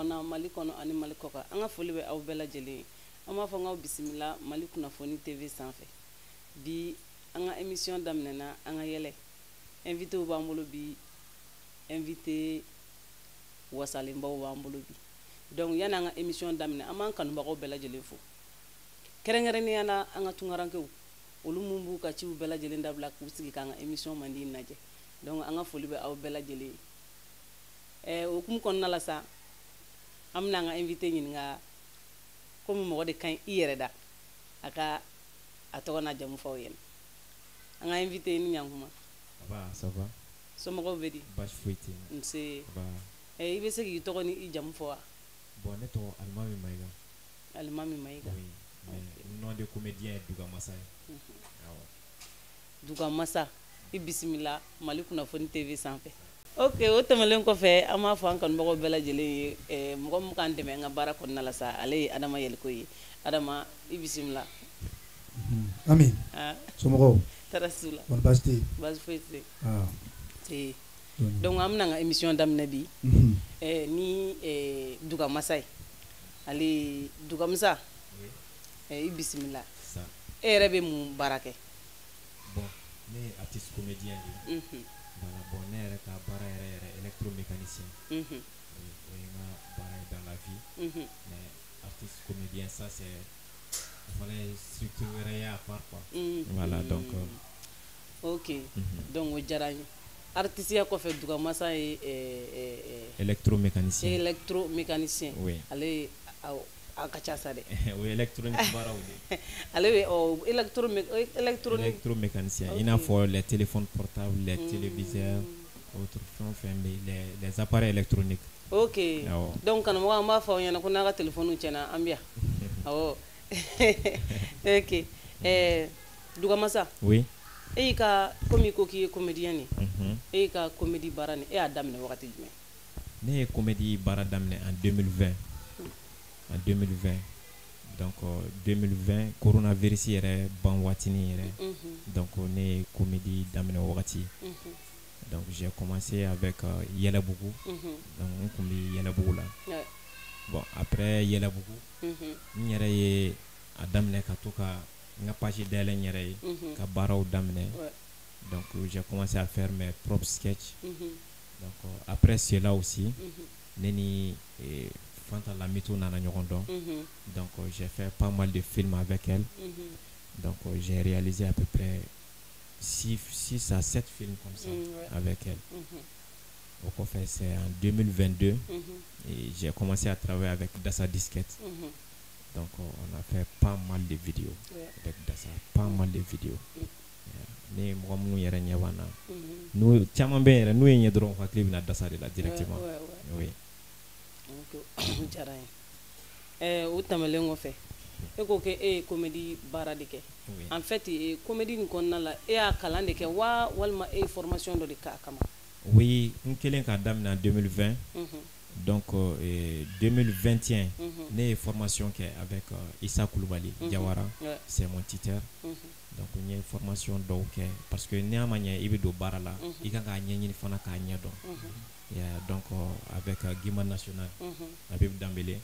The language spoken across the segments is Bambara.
na Mali kono ani Mali koka an ka foli bɛ aw bɛɛ lajɛlen an b'a fɔ n k'aw bisimila Mali kunnafoni TV sanfɛ bi an ka émission daminɛna an ka yɛlɛ invité b'an bolo bi invité wasalenbaw b'an bolo bi donc yani an ka émission daminɛ an b'an kanubagaw bɛɛ lajɛlen fo kɛrɛnkɛrɛnnenya la an ka tunkarankew olu mun b'u ka ciw bɛɛ lajɛlen dabila k'u sigi k'an ka émission mandi lajɛ donc an ka foli bɛ aw bɛɛ lajɛlen o kum kɔnɔna la sa an bɛna an ka invité ɲininka komi mɔgɔ de kan i yɛrɛ da a ka a tɔgɔ n'a jamu fɔ aw ɲɛna an ka invité ni ɲankuma ça va somɔgɔw bɛ di baasi foyi tɛ yen nse i bɛ se k'i tɔgɔ ni i jamu fɔ wa bon ne tɔgɔ Alimami Mayiga Alimami Mayiga oui mais nom de comédien est Duga Massa Duga Massa i bisimila Mali kunnafoni TV sanfɛ ok o tɛmɛlen kɔfɛ an b'a fɔ an kanubagaw bɛɛ lajɛlen ye mɔgɔ min k'an dɛmɛ an ka baara kɔnɔna la sa ale ye Adama Yɛliko ye Adama i bisimila Ami somɔgɔw tara su la wala baasi tɛ yen baasi foyi tɛ yen donc an bɛna an ka émission daminɛ bi ni Duga Massa ye ale Duga Massa i bisimila e yɛrɛ bɛ mun baara kɛ bon ne ye artiste comédien de voilà bon ne yɛrɛ ka baara yɛrɛ électromécanicien o ye n ka baara ye dans la vie mais artiste comédien ça c'est il fallait structure wɛrɛ ye à part quoi voilà donc ok donc o diyara n ye artisiya kɔfɛ Duga Massa ye électromécanicien oui ale a ka ca sa dɛ o ye électronique baaraw de ale bɛ électromécanicien i n'a fɔ les téléphones portables les téléviseurs autres fɛn les appareils électroniques ok donc karamɔgɔ an b'a fɔ aw ɲɛna ko n'a ka téléphone tiɲɛna an bɛ yan awɔ ok Duga Massa oui e y'i ka komi i ko k'i ye comédien de e y'i ka comédie baara ni e y'a daminɛ wagati jumɛn ne ye comédie baara daminɛ en 2020 donc 2020 coronavirus yɛrɛ ban waatini yɛrɛ donc ne ye comédie daminɛ wagati donc j'ai commencé avec Yɛlɛbugu donc n kun bɛ Yɛlɛbugu la bon après Yɛlɛbugu n yɛrɛ ye a daminɛ ka to ka n ka page dayɛlɛ n yɛrɛ ye ka baaraw daminɛ donc j'ai commencé à faire mes propres sketchs donc après cela aussi ne ni Fanta Lamito nana ɲɔgɔn dɔn donc j'ai fait pas mal de films avec elle donc j'ai réalisé à peu près 6 à 7 films comme ça avec elle. Au kɔfɛ c'est en 2022 et j'ai commencé à travailler avec Dassa Disquette donc on a fait pas mal de vidéos avec Dassa, pas mal de vidéos ni mɔgɔ minnu yɛrɛ ɲɛ b'an na n'u caman bɛ yɛrɛ n'u ye ɲɛ dɔrɔn hakili bɛna Dassa de la directement oui diyara n ye o tɛmɛlen kɔfɛ e ko k'e ye comédie baara de kɛ en fait comédie nin kɔnɔna la e y'a kalan de kɛ wa walima e ye formation dɔ de k'a kama oui n kɛlen k'a daminɛ en 2020 donc 2021 ne ye formation kɛ avec Issa Kulubali Jawara c'est mon tuteur donc n ye formation dɔw kɛ parce que n'i a ma ɲɛ i bɛ don baara la i kan k'a ɲɛɲini fana k'a ɲɛ dɔn donc avec Guima National Habib Dambélé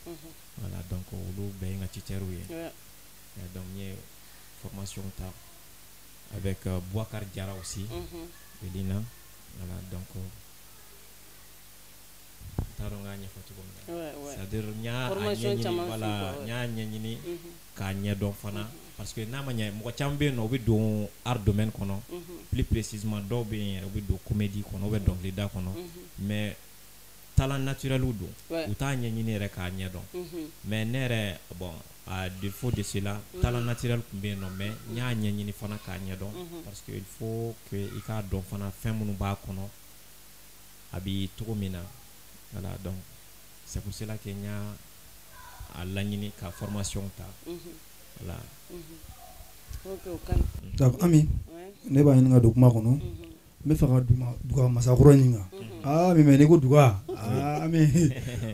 voilà donc olu bɛɛ ye n ka tuteur ye donc n ye formation ta avec Bouakar Diarra aussi Elina voilà donc t'a dɔn k'a ɲɛfɔ cogo min na c'est-à-dire n y'a ɲɛɲini voilà n y'a ɲɛɲini k'a ɲɛdɔn fana parce que n'a ma ɲɛ mɔgɔ caman bɛ yen nɔ u bɛ don art domaine kɔnɔ plus précisément dɔw bɛ yen yɛrɛ u bɛ don comédie kɔnɔ u bɛ dɔnkilida kɔnɔ mais talent naturel u don u t'a ɲɛɲini yɛrɛ k'a ɲɛdɔn mais ne yɛrɛ bon à défaut de cela talent naturel tun bɛ yen nɔ mais n y'a ɲɛɲini fana k'a ɲɛdɔn parce que il faut que i k'a dɔn fana fɛn minnu b'a kɔnɔ a bɛ cogo min na voilà donc c'est pour cela que n y'a a laɲini ka formation ta voilà d'accord Ami ne b'a ɲininka don kuma kɔnɔ n bɛ fɛ ka Duga Massa kɔrɔ ɲininka mais n'i ko Duga Ami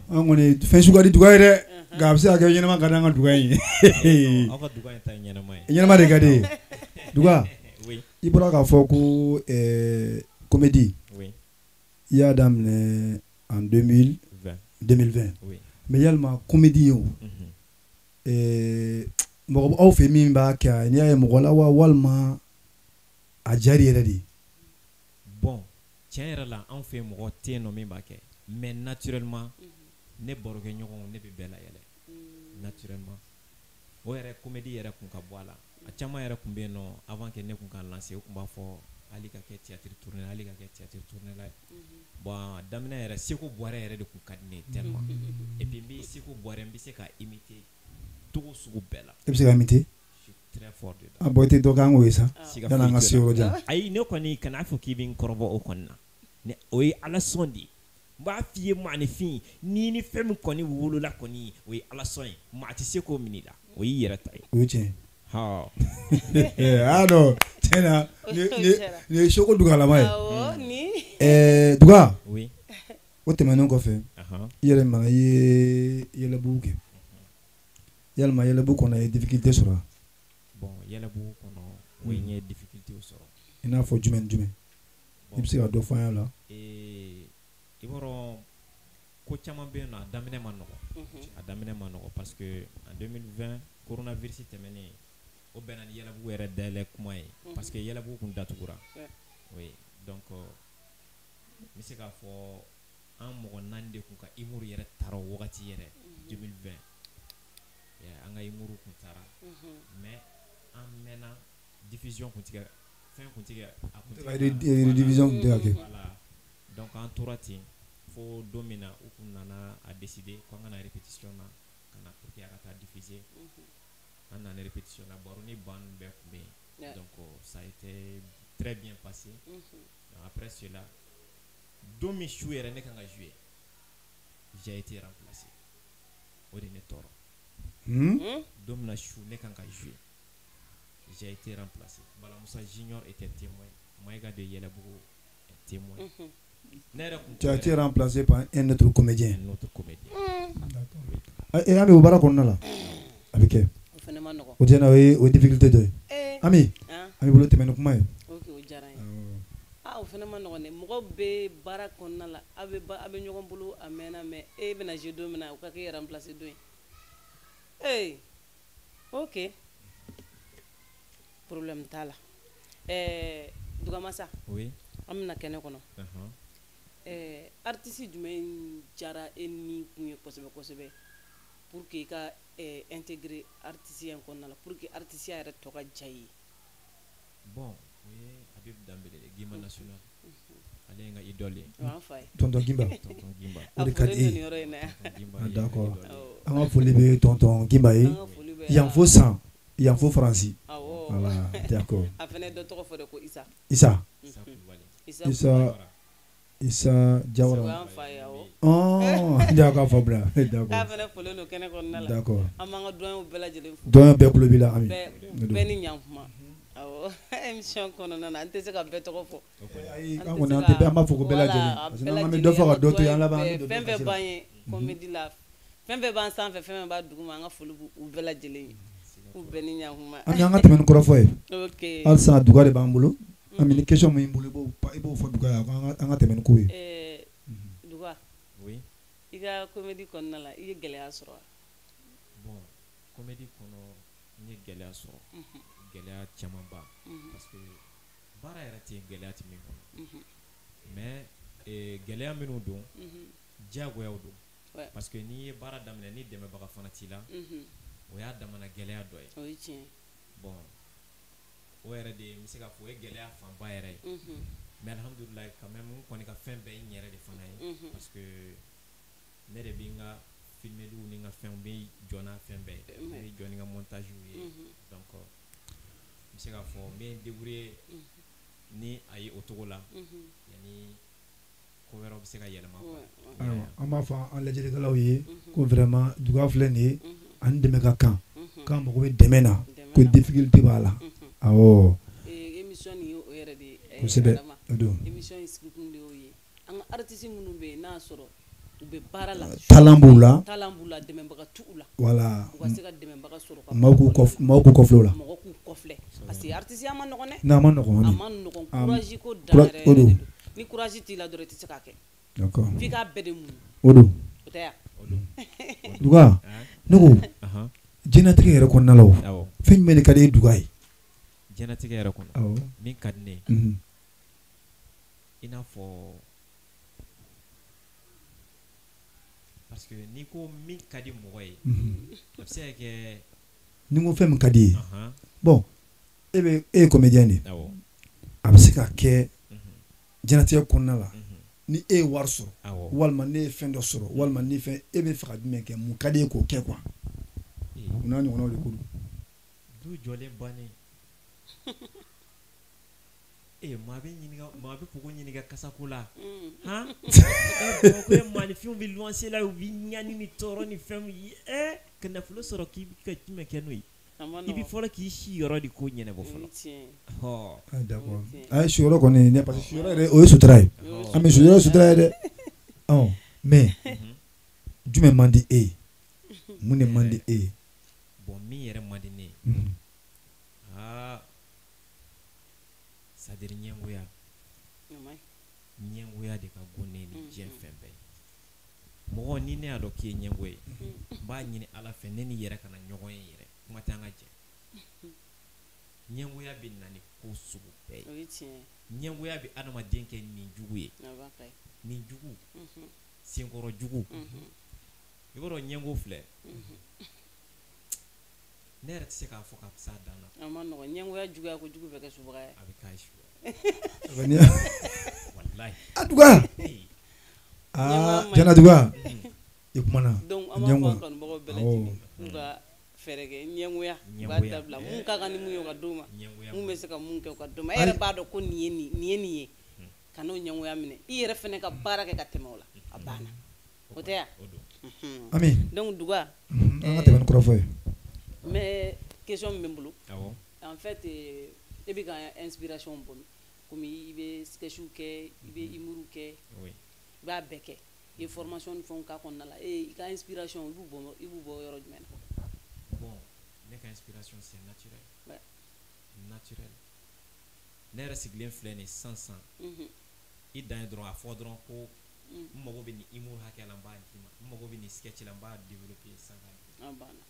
an kɔni fɛn suguya di Duga ye dɛ nka a bɛ se ka kɛ ɲɛnama ka di an ka Duga in ye aw ka Duga in ta ye ɲɛnama ye ɲɛnama de ka di Duga i bɔra k'a fɔ ko comédie i y'a daminɛ en 2020 mais yalma comédie yo mɔgɔ aw fɛ min b'a kɛ n'i y'a ye mɔgɔ la wa walima a jari yɛrɛ de bon tiɲɛ yɛrɛ la anw fɛ mɔgɔ tɛ yen nɔ min b'a kɛ mais naturellement ne barokɛ ɲɔgɔnw ne bɛ bɛɛ layɛlɛ naturellement o yɛrɛ comédie yɛrɛ kun ka bɔ a la a caman yɛrɛ kun bɛ yen nɔ avant que ne kun ka lancer o kun b'a fɔ hali ka kɛ théâtre tournée hali ka kɛ théâtre tournée la bon daminɛ yɛrɛ Seko Buwarɛ yɛrɛ de kun ka di ne ye tellement et puis n bɛ Seko Buwarɛ n bɛ se ka imiter togo sugu bɛɛ la. E bɛ se ka imiter? Je suis très fort dedans. Ah bon, i tɛ dɔ k'an k'o ye sa yan'an ka se yɔrɔ jan. Ayi ne kɔni kana fɔ k'i bɛ n kɔrɔbɔ o kɔni na ne o ye Ala sɔn de ye n b'a f'i ye maanifin n'i ni fɛn min kɔni wolola kɔni o ye Ala sɔn ye maa tɛ se k'o minɛ i la o y'i yɛrɛ ta ye. O ye tiɲɛ ye. Ah non, tiɲɛ na nin ye Seko Dugalama ye. Awɔ ni. Duga. Oui. O tɛmɛnen kɔfɛ i yɛrɛ ma i ye yɛlɛbugu kɛ yalima yɛlɛbugu kɔnɔ ye difficulté sɔrɔ. Bon yɛlɛbugu kɔnɔ o ye n ye difficulté sɔrɔ. I n'a fɔ jumɛn ni jumɛn i bɛ se ka dɔ fɔ an ye la. I b'a dɔn ko caman bɛ yen nɔ a daminɛ ma nɔgɔ parce que en 2020 coronavirus tɛmɛnen o bɛnna ni yɛlɛbugu yɛrɛ dayɛlɛ kuma ye parce que yɛlɛbugu kun datugura oui donc n bɛ se k'a fɔ an mɔgɔ 4 de kun ka humour yɛrɛ taara o wagati yɛrɛ 2020 an ka humour kun taara mais an mɛnna diffusion kun tigɛ fɛn kun tigɛ a kun tigɛ division kun tɛ ka kɛ voilà donc an tora ten fo don min na u kun nana a décider ko an kana répétition na ka na pour que a ka taa diffuser an nana répétition na baro ni ban bɛɛ kun bɛ yen donc ça a été très bien passé après cela don min su yɛrɛ ne kan ka jouer j'ai été remplacé o de ne tɔɔrɔ don min na su ne kan ka jouer j'ai été remplacé Balamusa Junior était témoin Maïga de Yɛlɛbugu est témoin. Tu as été remplacé par un autre comédien. Un autre comédien. D'accord. Et Ami o baara kɔnɔna la a bɛ kɛ o fana ma nɔgɔ o tɛ na o ye o difficulté dɔ ye Ami Ami bolo tɛmɛ ni kuma ye. Ok o diyara n ye o fana ma nɔgɔ dɛ mɔgɔ bɛ baara kɔnɔna la a bɛ ɲɔgɔn bolo a mɛnna mais e bɛna jouer don min na o ka k'e remplacer don ye ok problème t'a la Dugamasa oui an bɛna kɛnɛ kɔnɔ artiste jumɛn diyara e ni kun ye kosɛbɛ kosɛbɛ pour que i ka intégrer artisiya kɔnɔna la pour que artisiya yɛrɛ tɔ ka diya i ye. Bon o ye Habib Dambele de Gimba national ale ye n ka idole ye. O y'an fa ye. Tonton Gimba. Tonton Gimba. O de ka di e ye. D'accord. An ka foli bɛ tonton Gimba ye yan fo san yan fo Faransi. Awɔ. Voilà d'accord. A fana dɔ tɔgɔ fɔ de ko Isa. Isa. Isa Jawara. O y'an fa ye awɔ. D'accord fɔ bila d'accord. K'a fana fɔlen don kɛnɛ kɔnɔna la. D'accord. An b'an ka doyen bɛɛ lajɛlen fo. Doyen bɛɛ kulo b'i la Ami. Bɛɛ ni ɲankuma. Awɔ émission kɔnɔna na an tɛ se ka bɛɛ tɔgɔ fɔ. Ayi an kɔni an tɛ bɛɛ an b'a fɔ ko bɛɛ lajɛlen parce que n'an bɛ dɔ fɔ ka dɔ to yen an laban an bɛ dɔ fɛn fɛn b'an ye comédie la fɛn fɛn b'an sanfɛ fɛn fɛn b'a duguma an ka foli b'u bɛɛ lajɛlen ye k'u bɛɛ ni ɲankuma. An ka tɛmɛ ni kɔrɔfɔ ye. Ok. Halisa Duga de b'an bolo. Ami ni question min bolo i b'o fɔ Duga ye an ka tɛmɛ ni ko ye. Duga. Oui. I ka comédie kɔnɔna la i ye gɛlɛya sɔrɔ wa? Bon comédie kɔnɔ n ye gɛlɛya sɔrɔ gɛlɛya camanba parce que baara yɛrɛ tɛ gɛlɛya tɛ min kɔnɔ mais gɛlɛya minnu don diyagoyaw don parce que n'i ye baara daminɛ ni dɛmɛbaga fana t'i la o y'a damana gɛlɛya dɔ ye. O ye tiɲɛ. Bon o yɛrɛ de n bɛ se k'a fɔ o ye gɛlɛya fanba yɛrɛ ye mais alhamdulilayi quand même n kɔni ka fɛn bɛɛ n yɛrɛ de fana ye parce que ne de bɛ n ka filmeliw ni n ka fɛnw bɛ jɔ n'a fɛn bɛɛ ye n bɛ jɔ ni n ka montagew ye donc n bɛ se k'a fɔ n bɛ n débrouiller ni a ye o cogo la yanni ko wɛrɛw bɛ se ka yɛlɛma quoi. An b'a fɔ an lajɛlikɛlaw ye ko vraiment Duga filɛ nin ye ani dɛmɛ ka kan k'an mago bɛ dɛmɛ na ko difficulté b'a la awɔ. Émission nin ye o yɛrɛ de ye. Kosɛbɛ o don. Émission in sigikun de y'o ye an ka artiste minnu bɛ yen n'a sɔrɔ u bɛ baara la. Talent b'u la dɛmɛbaga t'u la. Voilà. U ka se ka dɛmɛbaga sɔrɔ ka maaw k'u kɔfilɛ o la. Mɔgɔ k'u kɔfilɛ parce que artisiya ma nɔgɔn dɛ. Non a ma nɔgɔn. A ma nɔgɔn courage ko dan yɛrɛ yɛrɛ de don ni courage t'i la dɔrɔn i tɛ se k'a kɛ. D'accord. F'i k'a bɛɛ de muɲu. O don. O tɛ yan. duga ne ko jɛnatigɛ yɛrɛ kɔnɔna la o fɛn jumɛn de ka di ye duga ye jɛnatigɛ yɛrɛ kɔnɔ min ka di ne ye i n'a fɔ parce que n'i ko min ka di mɔgɔ ye a bɛ se ka kɛ ni ko fɛn min ka di ye bon e ye comédien de a bɛ se ka kɛ jɛnatigɛ kɔnɔna la ni e ye wari sɔrɔ walima ne ye fɛn dɔ sɔrɔ walima ni fɛn e bɛ fɛ ka jumɛn kɛ mun ka di ye k'o kɛ quoi u n'a ɲɔgɔnnaw de ko don du jɔlen bannen maa bɛ pogo ɲininka kasako la han ko ye maaninfinw bɛ luwanse la u bɛ ɲani ni tɔɔrɔ ni fɛnw ye ka nafolo sɔrɔ k'i bɛ ka jumɛn kɛ n'o ye i bɛ fɔlɔ k'i si yɔrɔ de ko ɲɛnabɔ fɔlɔ d'accord a si yɔrɔ kɔni ne parce que si yɔrɔ yɛrɛ o ye sutura ye an bɛ si yɔrɔ sutura ye dɛ mais jumɛn man di e ye mun de man di e ye bon min yɛrɛ man di ne ye c'est-à-dire ɲɛngoya de ka go ne ni diɲɛ fɛn bɛɛ ye mɔgɔ ni ne y'a dɔn k'i ye ɲɛngo ye n b'a ɲini ala fɛ ne ni yɛrɛ kana ɲɔgɔn ye yɛrɛ kuma tɛ an ka jɛ ɲɛngoya bɛ na ni ko sugu bɛɛ ye ɲɛngoya bɛ adamaden kɛ nin jugu ye nin jugu senkɔrɔ jugu i b'a dɔn ɲɛngo filɛ ne yɛrɛ tɛ se k'a fɔ ka fisa dan na a ma nɔgɔn ɲɛngoya juguya ko jugu bɛ kɛ subaga ye a bɛ k'a subaga wallahi a duga jɛna duga i kumana donc an b'a fɔ kanubagaw bɛɛ lajɛlen k'u ka fɛɛrɛ kɛ ɲɛngoya u b'a dabila mun ka kan ni mun ye o ka d'u ma mun bɛ se ka mun kɛ o ka d'u ma e yɛrɛ b'a dɔn ko nin ye nin ye ka n'o ɲɛngoya minɛ i yɛrɛ fɛnɛ ka baara kɛ ka tɛmɛ o la a banna o tɛ yan ami donc duga an ka tɛmɛ ni kɔrɔfɔ ye mais question min bɛ n bolo en fait e bɛ ka inspiration bolo komi i bɛ sketchiw kɛ i bɛ humour kɛ i b'a bɛɛ kɛ i ye formation ni fɛnw k'a kɔnɔna la i ka inspiration i b'u bɔ yɔrɔ jumɛn na bon ne ka inspiration c'est naturel naturel ne yɛrɛ sigilen filɛ nin sisan i dan ye dɔrɔn a fɔ dɔrɔn ko n mago bɛ nin humour hakɛ la n b'a d'i ma n mago bɛ nin sketch la n b'a développer sisan k'a di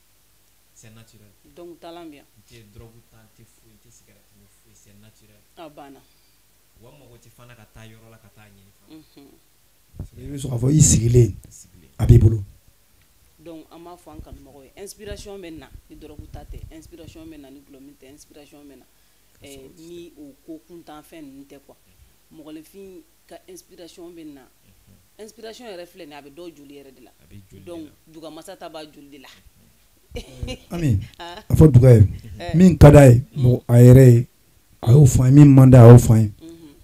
c'est naturel donc talent bien n tɛ drogue ta n tɛ foyi n tɛ cigarette ni foyi c'est naturel a banna wa n mago tɛ fana ka taa yɔrɔ la ka taa ɲini fana i bɛ sɔn k'a fɔ i sigilen a b'i bolo donc an b'a fɔ an kanubagaw ye inspiration bɛ na ni drogue ta tɛ inspiration bɛ na ni gulɔmin tɛ inspiration bɛ na ni o ko kuntanfɛn ninnu tɛ quoi mɔgɔninfin ka inspiration bɛ na inspiration yɛrɛ filɛ nin a bɛ dɔw joli yɛrɛ de la donc dugamasa ta b'a joli de la ami a fɔ duga ye min ka d'a ye a yɛrɛ ye a y'o fɔ an ye min man d'a ye a y'o fɔ an ye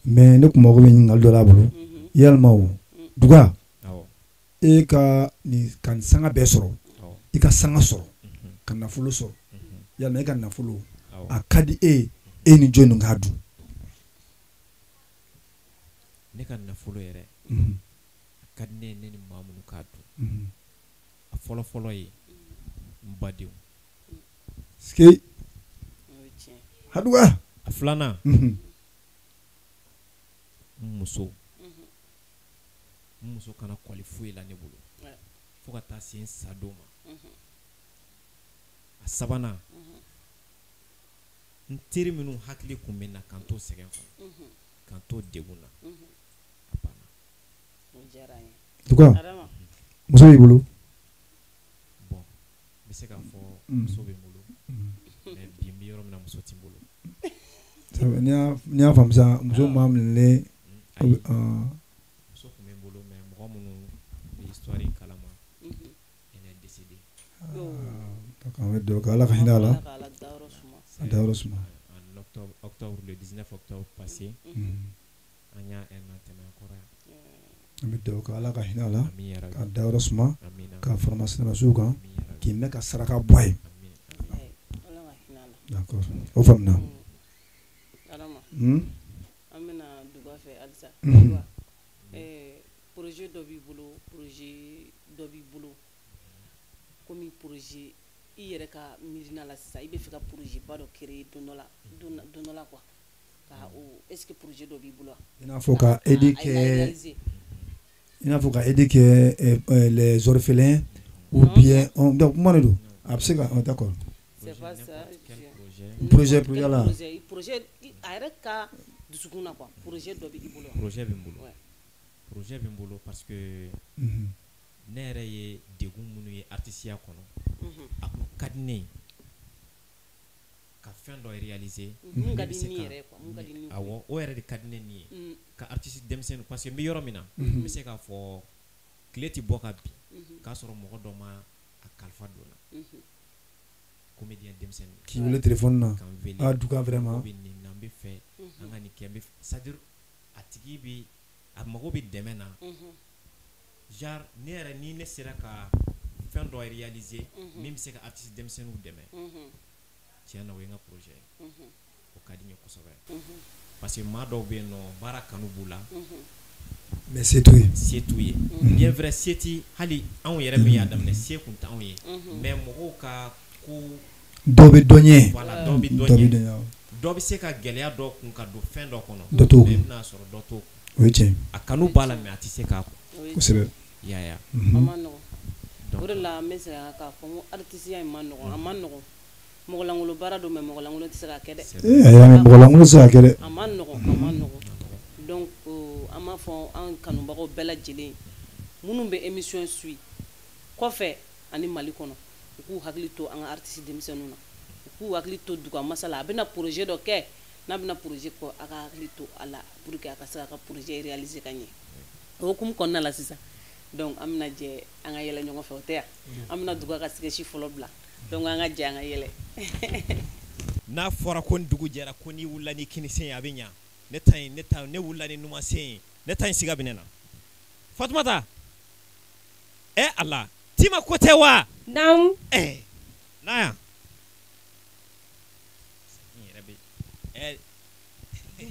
mais ne kun mago bɛ ɲininkali dɔ la a bolo yalima o duga e ka nin sanga bɛɛ sɔrɔ i ka sanga sɔrɔ ka nafolo sɔrɔ yalima e ka nafolo a ka di e ni jɔn nin k'a dun ne ka nafolo yɛrɛ a ka di ne ni maa minnu k'a dun a fɔlɔ ye n badenw ske haduga a filanan n muso kana kɔli foyi la ne bolo fo ka taa se n sadon ma a sabanan n teri minnu hakili kun bɛ na k'an to sɛgɛn kɔnɔ k'an to degun na a banna duga muso b'i bolo bon n bɛ se k'a fɔ muso bɛ n bolo mais bi n bɛ yɔrɔ min na muso tɛ n bolo n'i y'a faamu sa muso maa minɛlen muso tun bɛ n bolo mais mɔgɔ minnu bɛ histoire in kalama elle est décédée an bɛ dugawu kɛ ala ka hinɛ a la a dayɔrɔ suma en octobre le 19 octobre passé an y'a un an tɛmɛ a kɔrɔ yan an bɛ dugawu kɛ ala ka hinɛ a la ka dayɔrɔ suma ka faramasinasiw kan k'i mɛn ka saraka bɔ a ye d'accord o faamuna an bɛna duga fɛ halisa projet dɔ b'i bolo komi projet i yɛrɛ ka miirina la sisan i bɛ fɛ ka projet ba dɔ créer don dɔ la quoi ka o est ce que projet dɔ b'i bolo i n'a fɔ ka aider kɛ il n'a faut qu'à aider que les orphelins ou bien donc comment on dit d'accord c'est pas ça projet là projet arrête ka dusukuna quoi projet do bi bolo projet bi bolo parce que ne yɛrɛ ye degun minnu ye artisiya kɔnɔ a kun ka di ne ye ka fɛn dɔ réaliser mun ka di ni yɛrɛ quoi mun ka di ni awɔ o yɛrɛ de ka di ne ni ye ka artiste denmisɛnnin parce que n bɛ yɔrɔ min na n bɛ se k'a fɔ tile ti bɔ ka bin k'a sɔrɔ mɔgɔ dɔ ma a kalifa don na comédien denmisɛnnin k'i wele téléphone na a duga vraiment bɛ nin na n bɛ fɛ an ka nin kɛ n bɛ c'est-à-dire a tigi bi a mago bɛ dɛmɛ na genre ne yɛrɛ ni ne sera ka fɛn dɔ réaliser min bɛ se ka artiste denmisɛnninw dɛmɛ tiɲɛ na o ye n ka projet ye o ka di n ye kosɛbɛ parce que maa dɔw bɛ yen nɔ baara kanu b'u la mais se t'u ye bien vrai se ti hali anw yɛrɛ min y'a daminɛ se kun t'anw ye mais mɔgɔw ka ko dɔ bɛ dɔ ɲɛ voilà dɔ bɛ dɔ ɲɛ dɔ bɛ se ka gɛlɛya dɔ kun ka don fɛn dɔ kɔnɔ dɔ t'o kun mais i bɛna sɔrɔ dɔ t'o kun o ye tiɲɛ a kanu b'a la mais a tɛ se k'a kun kosɛbɛ yaya a ma nɔgɔn o de la n bɛ se k'a fɔ n ko artisiya in ma nɔgɔn a ma nɔgɔn mɔgɔlankolon baara don mais mɔgɔlankolon tɛ se ka kɛ dɛ mɔgɔlankolon tɛ se ka kɛ dɛ a ma nɔgɔn donc an b'a fɔ an kanubagaw bɛɛ lajɛlen minnu bɛ émission suit kɔfɛ ani Mali kɔnɔ u k'u hakili to an ka artiste denmisɛnninw na u k'u hakili to duga masala a bɛna projet dɔ kɛ n'a bɛna projet kɔ a ka hakili to a la pour que a ka se a ka projet réaliser ka ɲɛ o hukumu kɔnɔna la sisan donc an bɛna jɛ an ka yɛlɛ ɲɔgɔn fɛ o tɛ yan an bɛna duga ka sketch fɔlɔ bila donc an ka jɛ an ka yɛlɛ n'a fɔra ko dugu jɛra ko n'i wulila ni kinisɛn ye a bɛ ɲa ne wulila ni numansen ye ne ta in siga bɛ ne na Fatumata Allah Tima ko tɛ wa naamu na yan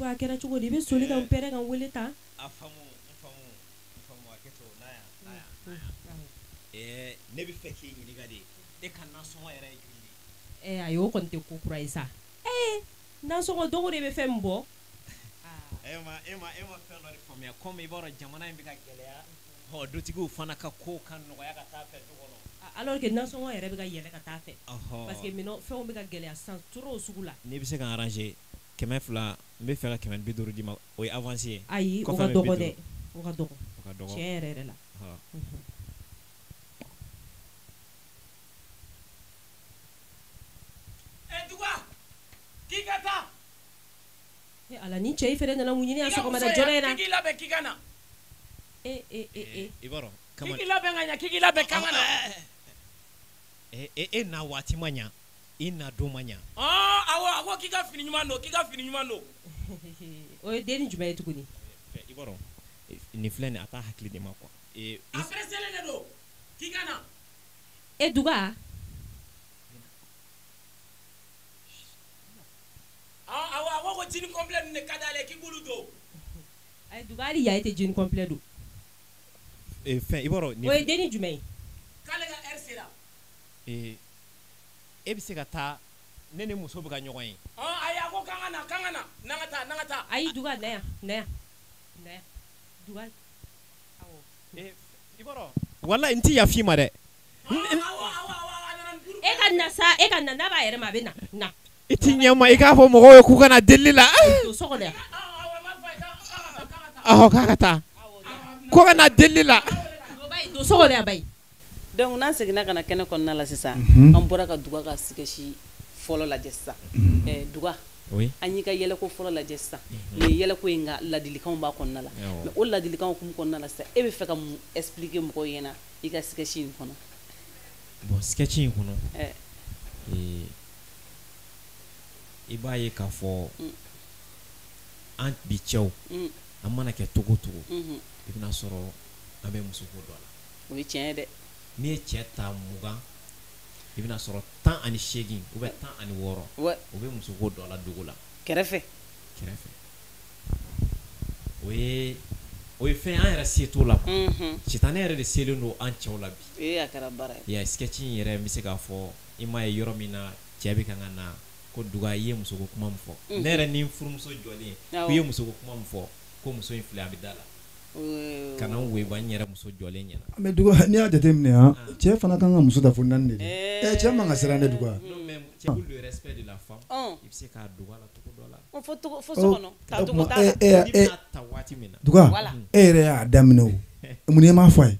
a kɛra cogo di i bɛ soli ka n pɛrɛ ka n wele tan a faamu a kɛ to na yan ne bɛ fɛ k'i ɲininka de e ka nasɔngɔ yɛrɛ ye joli ye ayi o kɔni tɛ ko kura ye sa nasɔngɔ dogo de bɛ fɛn min bɔ e ma fɛn dɔ de faamuya comme i b'a dɔn jamana in bɛ ka gɛlɛya dutigiw fana ka ko ka nɔgɔya ka taa fɛ du kɔnɔ alors que nasɔngɔ yɛrɛ bɛ ka yɛlɛ ka taa fɛ parce que minɛn fɛnw bɛ ka gɛlɛya san trop o sugu la n'i bɛ se ka arranger 200 n bɛ fɛ ka 250 d'i ma o ye avance ye ayi o ka dɔgɔ dɛ o ka dɔgɔ tiɲɛ yɛrɛ la duga k'i ka taa ala ni cɛ i fɛnɛ nana mun ɲini a sɔgɔmada joona in na k'i labɛn k'i ka na i b'a dɔn k'i labɛn ka ɲa k'i labɛn kan ka na e na waati ma ɲa i na don ma ɲa a ko k'i ka fini ɲuman don o ye den ni jumɛn ye tuguni i b'a dɔn nin filɛ nin a t'a hakili de ma quoi a presselen de don k'i ka na duga a ko jean complet ne ka d'ale k'i bulu don ay duga hali ya ite jean complet don fɛn i b'a dɔn o ye den ni jumɛn ye k'ale ka heure sera e bɛ se ka taa ne ni muso bɛ ka ɲɔgɔn ye ayi a ko k'an ka na n'an ka taa ayi duga na yan duga awɔ i b'a dɔn walayi n tɛ yafa i ma dɛ e ka na n'a b'a yɛrɛ ma a bɛ na i ti ɲɛma i k'a fɔ mɔgɔw ye k'u kana deli la k'a ka taa ko kana deli la donc n'an seginna ka na kɛnɛ kɔnɔna la sisan an bɔra ka duga ka sketch fɔlɔ lajɛ sisan duga an y'i ka yɛlɛko fɔlɔ lajɛ sisan mais yɛlɛko in ka ladilikanw b'a kɔnɔna la mais o ladilikanw kun kɔnɔna la sisan e bɛ fɛ ka mun expliquer mɔgɔw ɲɛna i ka sketch in kɔnɔ bon sketch in kɔnɔ i b'a ye k'a fɔ an bi cɛw an mana kɛ togo togo i bɛna sɔrɔ an bɛ musoko dɔ la o ye tiɲɛ dɛ n'i ye cɛ ta 20 i bɛna sɔrɔ 18 ou bien 16 o bɛ musoko dɔ la dugu la kɛrɛfɛ o ye fɛn an yɛrɛ se t'o la sitanɛ yɛrɛ de selen don an cɛw la bi a kɛra baara ye sketch in yɛrɛ n bɛ se k'a fɔ i m'a ye yɔrɔ min na cɛ bɛ kan ka na ko duga i ye musoko kuma min fɔ ne yɛrɛ ni furumuso jɔlen ko i ye musoko kuma min fɔ ko muso in filɛ a bɛ da la kana we ba nyera muso jɔlen ɲɛna mais duga ni y'a jateminɛ han cɛ fana kan ka muso ta fo 4 de cɛ man ka siran ne duga cɛ le respect de la femme il se k'a duga la togo dɔ la fo so kɔnɔ ta togo ta ta waati min na duga e yɛrɛ y'a daminɛ o mun ye ma fɔ ye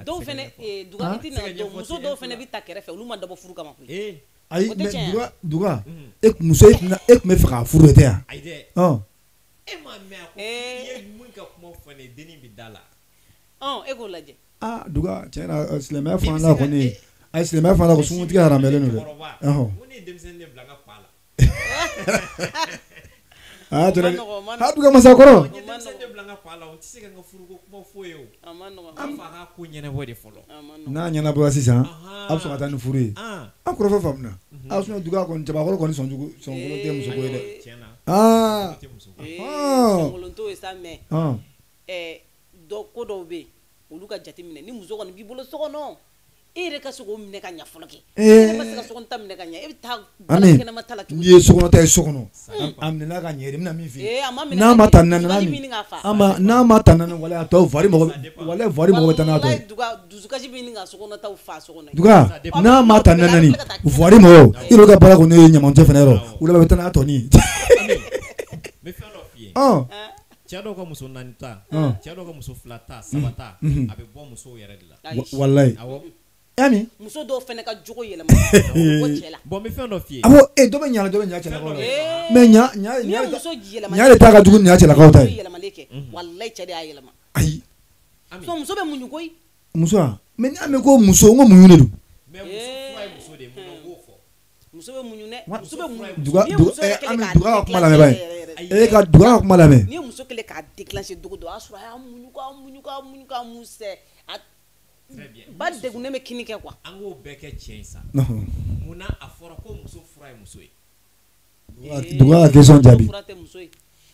dɔw fɛnɛ duga i tɛ na muso dɔw fɛnɛ bɛ ta kɛrɛfɛ olu ma dabɔ furu kama koyi ayi mais duga e muso e tun bɛ fɛ k'a furu tɛ yan ayi dɛ e ma mɛn ko i ye mun ka kuma fɔ ne denni bɛ da la e k'o lajɛ duga tiɲɛ na silamɛya fan la kɔni ayi silamɛya fan la ko sunkutigi haramuyalen don dɛ ko ne ye denmisɛnnin de bila n ka pa la duga masakɔrɔ denmisɛnnin de bila n ka pa la o tɛ se ka n ka furuko kuma fɔ ye o an fa ka ko ɲɛnabɔ de fɔlɔ n'a ɲɛnabɔra sisan a bɛ sɔn ka taa ni furu ye an kɔrɔfɔ faamuna a sɔn duga kɔni cɛbakɔrɔ kɔni sɔnkolon tɛ musoko ye dɛ sɔnkolon t'o ye sa mais ko dɔw bɛ yen olu ka jate minɛ ni muso kɔni b'i bolo so kɔnɔ e yɛrɛ ka se k'o minɛ ka ɲɛ fɔlɔ kɛ e yɛrɛ ma se ka sokɔnɔ ta minɛ ka ɲɛ e bɛ taa bala kɛnɛma ta la cogo n'i ye sokɔnɔ ta ye so kɔnɔ a minɛna ka ɲɛ de bɛna min f'i ye n'a ma ta n'a ma ta wala a tɔ vari mɔgɔ bɛ taa n'a tɔ ye dusukasi bɛ ɲini ka sokɔnɔ taw fa so kɔnɔ duga n'a ma ta vari mɔgɔ i yɛrɛ ka baara kɔni ye ɲamancɛ fana yɔrɔ olu bɛ taa n'a tɔ ni bɛ fɛn dɔ f'i ye cɛ dɔw ka muso 4 ta cɛ dɔw ka muso 2 ta 3 ta a bɛ bɔ musow yɛrɛ de la walayi yami muso dɔw fɛnɛ ka jogo yɛlɛma o cɛ la bon bɛ fɛn dɔ f'i ye dɔ bɛ ɲa cɛ la mais ɲa de ta ka jugu ɲa cɛ la kaw ta ye yɛlɛmalen kɛ wallahi cɛ de y'a yɛlɛma ayi so muso bɛ muɲu koyi muso mais ni ame ko muso ngo muɲu de do mais muso fura ye muso de mun b'o fɔ muso bɛ muɲu dɛ muso bɛ muɲu duga ka kuma lamɛn ka duga ka kuma lamɛn ni muso kelen k'a déclencher dogo do a sɔrɔ a y'a muɲu ka musɛ ba degunnen bɛ kini kɛ quoi an k'o bɛɛ kɛ cɛ in sa munna a fɔra ko muso fura ye muso ye duga ka question jaabi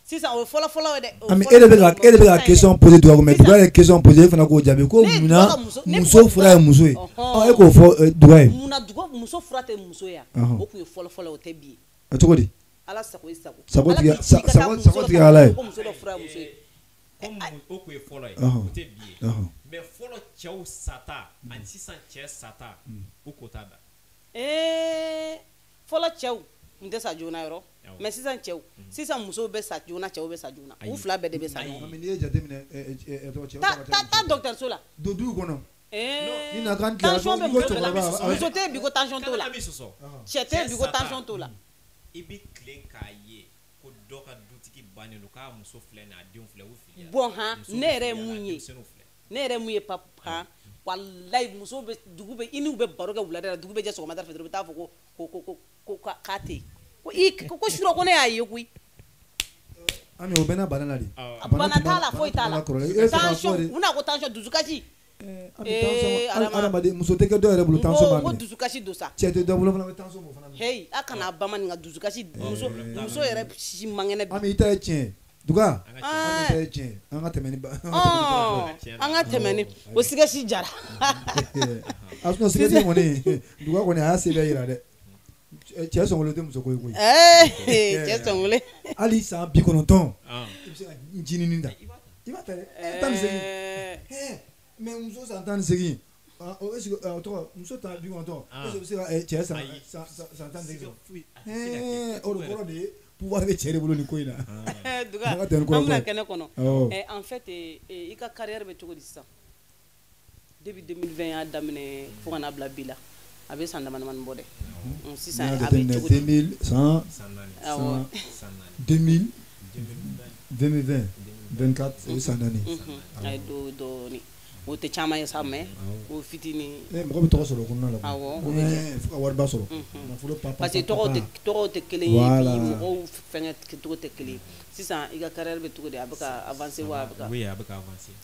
sisan o ye fɔlɔ-fɔlɔ ye dɛ e de bɛ ka question poser duga mais duga ye question poser e fana k'o jaabi ko munna muso fura ye muso ye e k'o fɔ duga ye munna muso fura tɛ muso ye o tun ye fɔlɔ-fɔlɔ o tɛ bi ye cogo di ala sago i sago sago tigɛ ala ye ko muso dɔ fura ye muso ye o tun ye fɔlɔ ye o tɛ bi ye mais fɔlɔ cɛw sata ani sisan cɛ sata o ko t'a da fɔlɔ cɛw n tɛ sa joona yɔrɔ mais sisan cɛw sisan musow bɛ sa joona cɛw bɛ sa joona u fila bɛɛ de bɛ sa ɲɔgɔn n'i ye jateminɛ taa dɔgɔtɔrɔso la don dugu kɔnɔ tension bɛ muso tɛ bi ko tension t'o la cɛ tɛ bi ko tension t'o la i bɛ tilen k'a ye ko dɔ ka dutigi bannen don k'a muso filɛ nin a denw filɛ u fili bon ne yɛrɛ ye mun ye papa wallahi muso bɛ dugu bɛ i n'u bɛ baro kɛ wulada la dugu bɛ jɛ sɔgɔmada fɛ dɔrɔn u bɛ taa fɔ ko k'a tɛ yen ko surɔ ko ne y'a ye koyi ami o bɛ na bana la de bana t'a la foyi t'a la tension u n'a ko tension dusukasi adamaden muso tɛ kɛ dɔw yɛrɛ bolo tension b'a minɛ ko dusukasi don sa cɛ tɛ dɔ bolo fana bɛ tension b'o fana minɛ heyi a kana bama nin ka dusukasi muso yɛrɛ si mangɛnɛ ami i ta ye tiɲɛ duga ami i ta ye tiɲɛ an ka tɛmɛ ni an ka tɛmɛ ni o sigasi jara a sɔrɔ sigasi kɔni duga kɔni a y'a se bɛɛ yira dɛ cɛ sɔngolo tɛ muso ko ye koyi cɛ sɔngolo hali san 90 i bɛ se ka ncinin ta i b'a ta dɛ 18 mais muso san 18 o tɔgɔ muso ta 90 est-ce que bɛ se ka cɛ san 18 o de kɔrɔ de ye pouvoir bɛ cɛ de bolo nin ko in na duga an bɛna kɛnɛ kɔnɔ en fait i ka carrière bɛ cogo di sisan depuis 2020 y'a daminɛ fo ka n'a bila bi la a bɛ san dama-damani bɔ dɛ sisan a bɛ cogo di 2000 2020 24 o ye san naani a ye dɔɔni o tɛ caman ye sa mais o fitinin mɔgɔ bɛ tɔgɔ sɔrɔ o kɔnɔna la fo ka wariba sɔrɔ parce que tɔgɔw tɛ kelen ye bi mɔgɔw fɛngɛ cogo tɛ kelen ye sisan i ka carrière bɛ cogo di a bɛ ka avancer wa a bɛ ka oui a bɛ ka avancer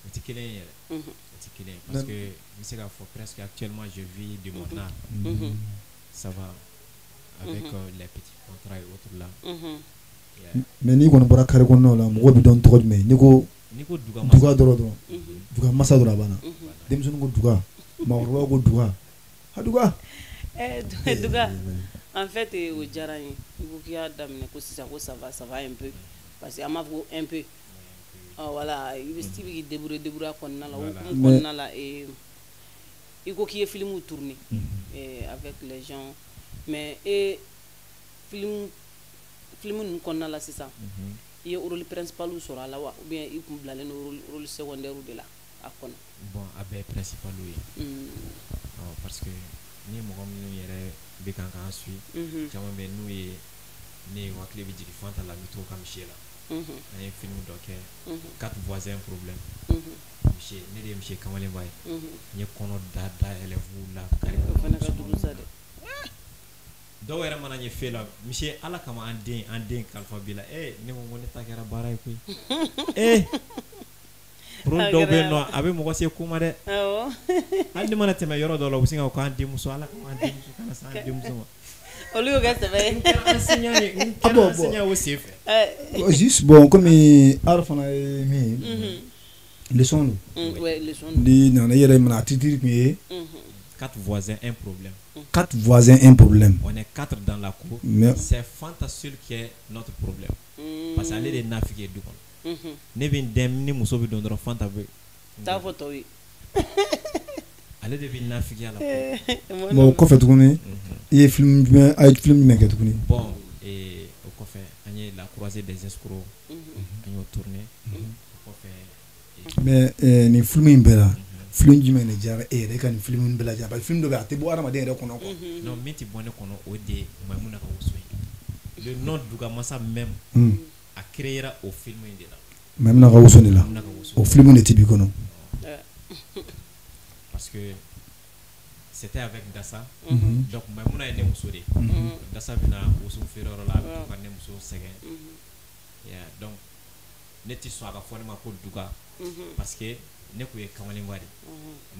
o tɛ kelen ye yɛrɛ o tɛ kelen ye parce que n bɛ se k'a fɔ presque actuellement je vis de mon art ça va avec les petits contrats et autres là mais n'i kɔni bɔra carré kɔnɔnaw la mɔgɔw bɛ dɔn tɔgɔ jumɛn n'i ko duga dɔrɔn duga masa dɔrɔn a banna denmisɛnnin ko duga maakɔrɔbaw ko duga a duga duga en fait o diyara n ye i ko k'i y'a daminɛ ko sisan ko ça va un peu parce que ama fo un peu voilà il veut still qui débrouiller konna la ou konna la et il faut qu'il y ait film tourné avec les gens mais et film konna la c'est ça il y a rôle principal ou sur la ou bien il peut blaler rôle secondaire ou de là à konna bon avec principal oui parce que ni mɔgɔ minnu yɛrɛ bɛ kan k'an suit caman bɛ n'u ye ne ye wakili bɛ jigin fanta la n bɛ to ka misi la an ye film dɔ kɛ 4 voisins problème misi ne de ye misi kamalenba ye n ye kɔnɔ da élèves la kari dɔw yɛrɛ mana ye fe la misi ala kama an den kalifa bi la ne ko ne ta kɛra baara ye koyi Rôle dɔw bɛ yen nɔ a bɛ mɔgɔ se kuma dɛ hali ni mana tɛmɛ yɔrɔ dɔ la u bɛ sin ka an denmuso ala k'an denmuso kana se an denmuso ma olu y'o kɛ sɛbɛ ye n kɛra enseignant o sen fɛ juste bon comme ar fana ye min ye leçon don ni nana yɛrɛ mana a titre kun ye 4 voisins un problème 4 voisins un problème on est 4 dans la cour c'est Fanta seul qui est notre problème parce que ale de nafiki ye du kɔnɔ ne bɛ n den ni muso bɛ don dɔrɔn Fanta bɛ t'a fɔ tɔw ye ale de bɛ nafigiya la bon kɔfɛ tuguni i ye film jumɛn a ye film jumɛn kɛ tuguni bon o kɔfɛ an ye la croisée des escrocs an y'o tourné o kɔfɛ mais nin film in bɛɛ la film jumɛn de diyara e yɛrɛ ka nin film in bɛɛ la parce que film dɔ bɛ a tɛ bɔ adamaden yɛrɛ kɔnɔ quoi non min tɛ bɔ ne kɔnɔ o de ye Maimouna ka woso ye le nom Dugamasa même a créé au film de la Maimouna ka woso de la o film de tɛ b'i kɔnɔ parce que c'était avec Dassa donc Maimouna ye ne muso de Dassa bɛna woso feereyɔrɔ la a bɛ to ka ne muso sɛgɛn donc ne tɛ sɔn a ka fɔ ne ma ko Duga parce que ne ko ye kamalenba de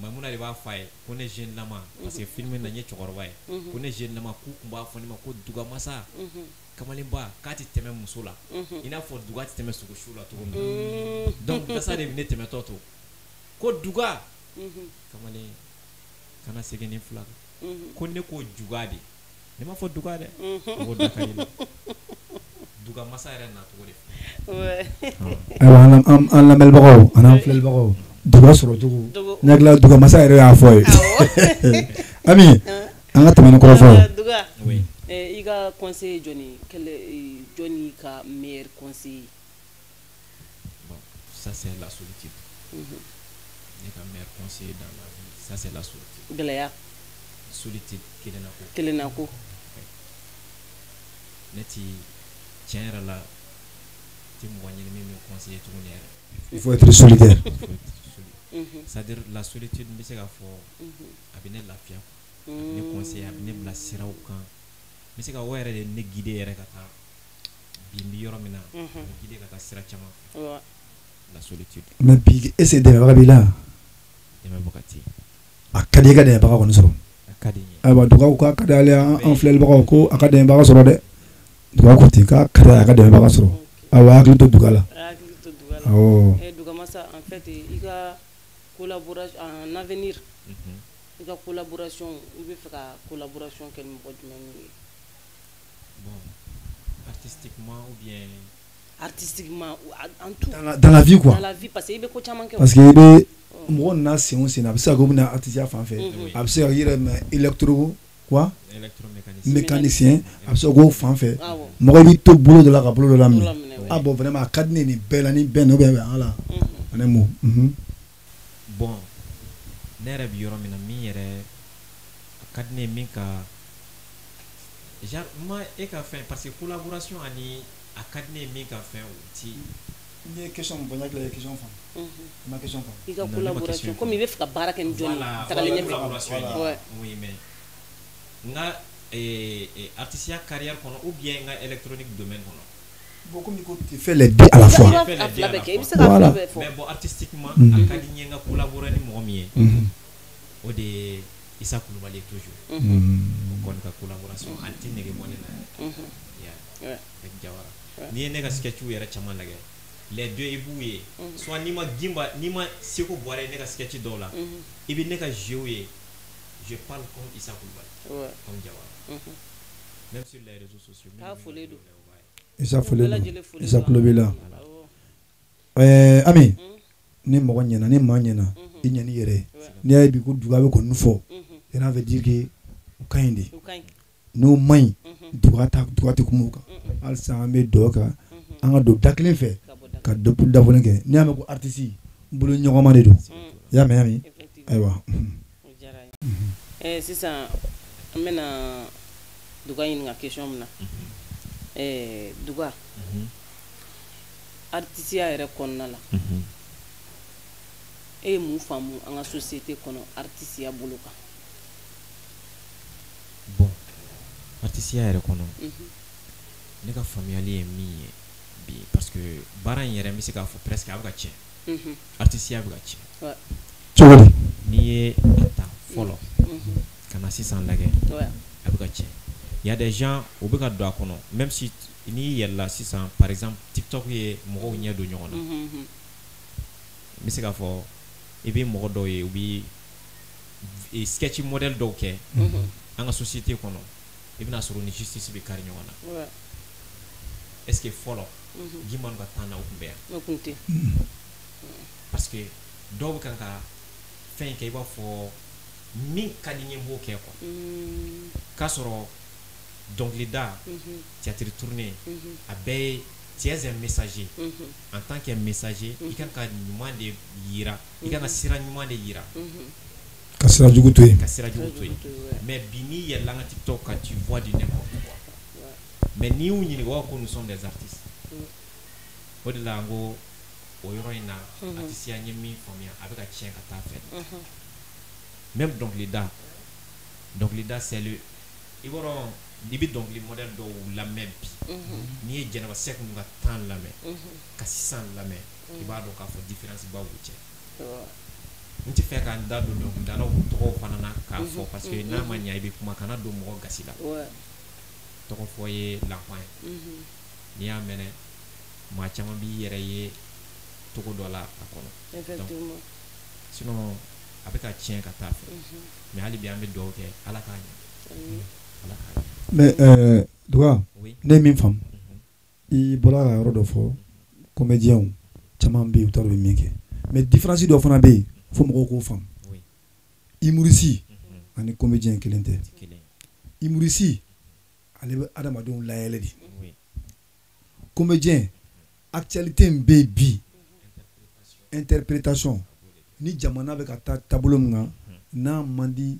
Maimouna de b'a fɔ a ye ko ne jeune lama parce que film na n ye cɛkɔrɔba ye ko ne jeune lama k'u tun b'a fɔ ne ma ko Dugamasa kamalenba k'a tɛ tɛmɛ muso la i n'a fɔ Duga tɛ tɛmɛ sogosu la cogo min na donc Dassa de bɛ ne tɛmɛtɔ to ko Duga kamalen kana segin ni fila ko ne ko Juga de ne m'a fɔ Duga dɛ o b'o da ka yɛlɛ Dugamasa yɛrɛ nacogo de fɛ ayiwa an lamɛnbagaw an'an filɛlibagaw Duga sɔrɔ cogo ne hakili la Dugamasa yɛrɛ y'a fɔ ye Ami an ka tɛmɛ ni kɔrɔ fɔlɔ Duga i ka conseil ye jɔnni ka meilleur conseil bon ça c'est la solitude ne ka meilleur conseil dans la vie ça c'est la solitude gɛlɛya solitude kelenna ko ne ti tiɲɛ yɛrɛ la ti mɔgɔ ɲini min bɛ conseiller tuguni yɛrɛ il faut être solidaire c'est-à-dire la solitude n bɛ se k'a fɔ a bɛ ne lafiya a bɛ ne conseiller a bɛ ne bila siraw kan n bɛ se ka o yɛrɛ de ne guider yɛrɛ ka taa bi n bɛ yɔrɔ min na a bɛ guider ka taa sira caman fɛ la solitude mais bi est-ce que dɛmɛbaga b'i la dɛmɛbaga tɛ yen a ka di i ka dɛmɛbaga kɔni sɔrɔ a ka di n ye ayiwa Duga ko k'a ka di ale an filɛlibagaw ko a ka dɛmɛbaga sɔrɔ dɛ Duga ko ten k'a ka di a ka dɛmɛbaga sɔrɔ ayiwa hakili to Duga la awɔ Dugamasa en fait i ka collaboration en avenir i ka collaboration i bɛ fɛ ka collaboration kɛ ni mɔgɔ jumɛn ye bon artistiquement ou bien artistiquement en tout dans la vie quoi dans la vie parce que i bɛ ko caman kɛ parce que i bɛ mɔgɔ nana sen o sen a bɛ se ka kɛ o bɛ na artisiya fan fɛ a bɛ se ka yɛrɛ mɛ électro quoi mécanicien a bɛ se ka k'o fan fɛ mɔgɔ i bɛ to bolo dɔ la ka bolo dɔ la minɛ ah bon vraiment a ka di ne ye nin bɛɛ la ni bɛɛ n'o bɛ ala ani mo bon ne yɛrɛ bɛ yɔrɔ min na min yɛrɛ a ka di ne ye min ka genre ma e ka fɛn parce que collaboration ani a ka di ne ye min ka fɛn o ti ni ye question min fɔ n hakili la i ye question faamu i ma question faamu i ka collaboration comme i bɛ fɛ ka baara kɛ ni jɔn ye tagalen ɲɛfɛ oui mais n ka artisiya carrière kɔnɔ ou bien n ka électronique domaine kɔnɔ bon comme tu fais les deux à la fois voilà mais bon artistiquement a ka di n ye n ka collaborer ni mɔgɔ min ye o de ye Issa Kulubali ye toujours o kɔni ka collaboration an tɛ nege bɔ ne la avec Jawara n'i ye ne ka sketchiw yɛrɛ caman lajɛ les deux i b'u ye soit n'i ma gimba n'i ma Seko Bɔrɛ ne ka sketch dɔw la i bɛ ne ka jeu ye je parle comme Issa Kulubali comme Jawara même sur les réseaux sociaux Isa kulobe la Ami ni mɔgɔ ɲɛna ni maa ɲɛna i ɲɛni yɛrɛ n'i y'a ye bi ko duga bɛ kɔni fɔ ça veut dire que u ka ɲi de n'o ma ɲi duga tɛ kuma o kan halisa an bɛ dugawu kan an ka don da kelen fɛ ka dafɔlen kɛ n'i y'a mɛn ko artiste bolo ɲɔgɔnma de don i y'a mɛn Ami ayiwa sisan an bɛna duga ɲininka question min na duga artisiya yɛrɛ kɔnɔna la e ye mun faamu an ka société kɔnɔ artisiya bolo kan bon artisiya yɛrɛ kɔnɔ ne ka faamuyali ye min ye bi parce que baara in yɛrɛ n bɛ se k'a fɔ presque a bɛ ka tiɲɛ artisiya bɛ ka tiɲɛ cogo di n'i ye a ta fɔlɔ ka na sisan lajɛ a bɛ ka tiɲɛ il y a des gens u bɛ ka don a kɔnɔ même si n'i yɛlɛla sisan par exemple TikTok ye mɔgɔw ɲɛ don ɲɔgɔn na n bɛ se k'a fɔ i bɛ mɔgɔ dɔw ye u bɛ sketch modèle dɔw kɛ an ka société kɔnɔ i bɛna sɔrɔ ni justice bɛ kari ɲɔgɔn na est ce que fɔlɔ jimanu ka temps na o tun bɛ yan o tun tɛ parce que dɔw bɛ kan ka fɛn kɛ i b'a fɔ min ka di n ye n b'o kɛ quoi k'a sɔrɔ dɔnkilida théâtre tournée a bɛɛ ye tu es un messager en tant que messager i kan ka ɲuman de yira i kan ka sira ɲuman de yira ka sira jugu to yen mais bi n'i yɛlɛla an ka TikTok kan tu vois du n'importe quoi mais n'i y'u ɲininka u b'a fɔ ko nous sommes des artistes o de la n ko o yɔrɔ in na artisiya n ye min faamuya a bɛ ka tiɲɛ ka taa fɛ même dɔnkilida c'est le i bɔra n'i bɛ dɔnkili modèle dɔw lamɛn bi n'i ye Jɛnɛba Sɛki ninnu ka temps lamɛn ka sisan lamɛn i b'a dɔn k'a fɔ différence b'u cɛ n tɛ fɛ k'an da don dɔnkilidalaw tɔgɔw fana na k'a fɔ parce que n'a ma ɲɛ i bɛ kuma kana don mɔgɔ gasi la tɔgɔ fɔ ye lanfan ye n'i y'a mɛnɛ maa caman b'i yɛrɛ ye togo dɔ la a kɔnɔ donc sinon a bɛ ka tiɲɛ ka taa fɛ mais hali bi an bɛ dugawu kɛ Ala k'a ɲɛ Ala k'a ɲɛ mais duga ne ye min faamu i bɔra ka yɔrɔ dɔ fɔ comédiens caman bɛ yen u t'a dɔn u bɛ min kɛ mais différence dɔ fana bɛ yen fo mɔgɔw k'o faamu humoriste ani comédien kelen tɛ humoriste ale bɛ adamadenw layɛlɛ de comédien actualité in bɛ yen bi interprétation ni jamana bɛ ka taa taabolo min kan n'a man di